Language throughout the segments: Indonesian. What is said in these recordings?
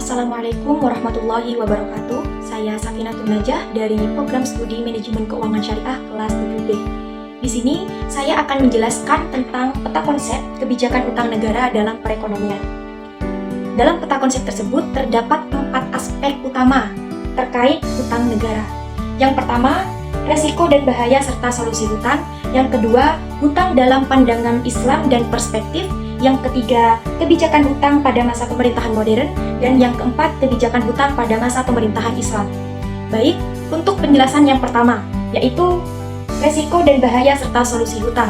Assalamualaikum warahmatullahi wabarakatuh. Saya Safinatun Najah dari Program Studi Manajemen Keuangan Syariah kelas 7B. Di sini saya akan menjelaskan tentang peta konsep kebijakan utang negara dalam perekonomian. Dalam peta konsep tersebut terdapat 4 aspek utama terkait utang negara. Yang pertama, resiko dan bahaya serta solusi hutang. Yang kedua, hutang dalam pandangan Islam dan perspektif. Yang ketiga, kebijakan hutang pada masa pemerintahan modern. Dan yang keempat, kebijakan hutang pada masa pemerintahan Islam. Baik, untuk penjelasan yang pertama, yaitu resiko dan bahaya serta solusi hutang.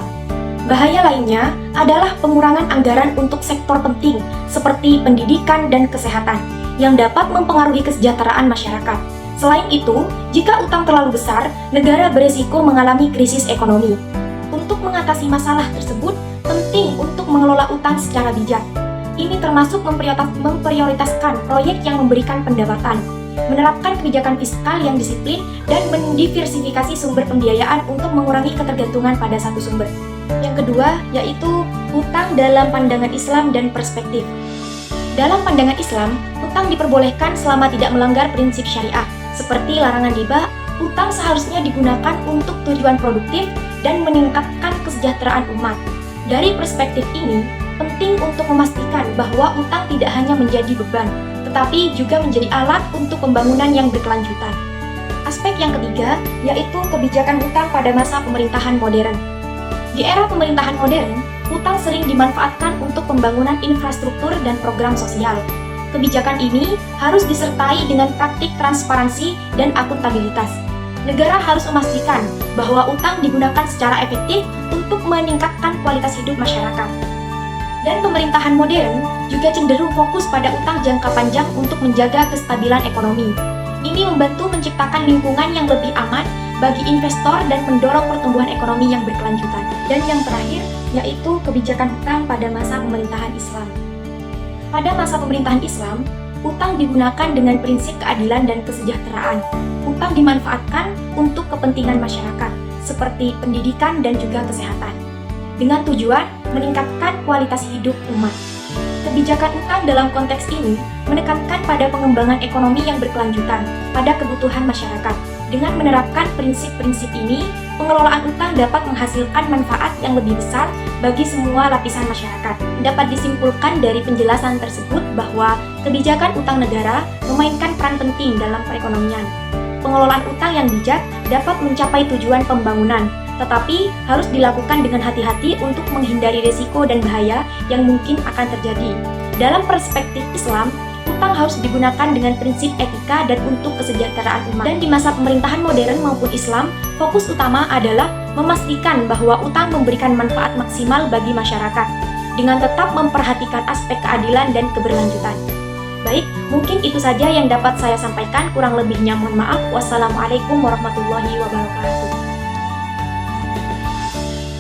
Bahaya lainnya adalah pengurangan anggaran untuk sektor penting seperti pendidikan dan kesehatan yang dapat mempengaruhi kesejahteraan masyarakat. Selain itu, jika utang terlalu besar, negara beresiko mengalami krisis ekonomi. Untuk mengatasi masalah tersebut, penting untuk mengelola utang secara bijak. Ini termasuk memprioritaskan proyek yang memberikan pendapatan, menerapkan kebijakan fiskal yang disiplin, dan mendiversifikasi sumber pembiayaan untuk mengurangi ketergantungan pada satu sumber. Yang kedua, yaitu hutang dalam pandangan Islam dan perspektif. Dalam pandangan Islam, hutang diperbolehkan selama tidak melanggar prinsip syariah, seperti larangan riba. Utang seharusnya digunakan untuk tujuan produktif dan meningkatkan kesejahteraan umat. Dari perspektif ini, penting untuk memastikan bahwa utang tidak hanya menjadi beban, tetapi juga menjadi alat untuk pembangunan yang berkelanjutan. Aspek yang ketiga, yaitu kebijakan hutang pada masa pemerintahan modern. Di era pemerintahan modern, hutang sering dimanfaatkan untuk pembangunan infrastruktur dan program sosial. Kebijakan ini harus disertai dengan praktik transparansi dan akuntabilitas. Negara harus memastikan bahwa utang digunakan secara efektif untuk meningkatkan kualitas hidup masyarakat. Dan pemerintahan modern juga cenderung fokus pada utang jangka panjang untuk menjaga kestabilan ekonomi. Ini membantu menciptakan lingkungan yang lebih aman bagi investor dan mendorong pertumbuhan ekonomi yang berkelanjutan. Dan yang terakhir, yaitu kebijakan hutang pada masa pemerintahan Islam. Pada masa pemerintahan Islam, utang digunakan dengan prinsip keadilan dan kesejahteraan. Utang dimanfaatkan untuk kepentingan masyarakat, seperti pendidikan dan juga kesehatan, dengan tujuan meningkatkan kualitas hidup umat. Kebijakan utang dalam konteks ini menekankan pada pengembangan ekonomi yang berkelanjutan pada kebutuhan masyarakat. Dengan menerapkan prinsip-prinsip ini, pengelolaan utang dapat menghasilkan manfaat yang lebih besar bagi semua lapisan masyarakat. Dapat disimpulkan dari penjelasan tersebut bahwa kebijakan utang negara memainkan peran penting dalam perekonomian. Pengelolaan utang yang bijak dapat mencapai tujuan pembangunan, tetapi harus dilakukan dengan hati-hati untuk menghindari risiko dan bahaya yang mungkin akan terjadi. Dalam perspektif Islam, utang harus digunakan dengan prinsip etika dan untuk kesejahteraan umat. Dan di masa pemerintahan modern maupun Islam, fokus utama adalah memastikan bahwa utang memberikan manfaat maksimal bagi masyarakat, dengan tetap memperhatikan aspek keadilan dan keberlanjutan. Baik, mungkin itu saja yang dapat saya sampaikan, kurang lebihnya mohon maaf. Wassalamualaikum warahmatullahi wabarakatuh.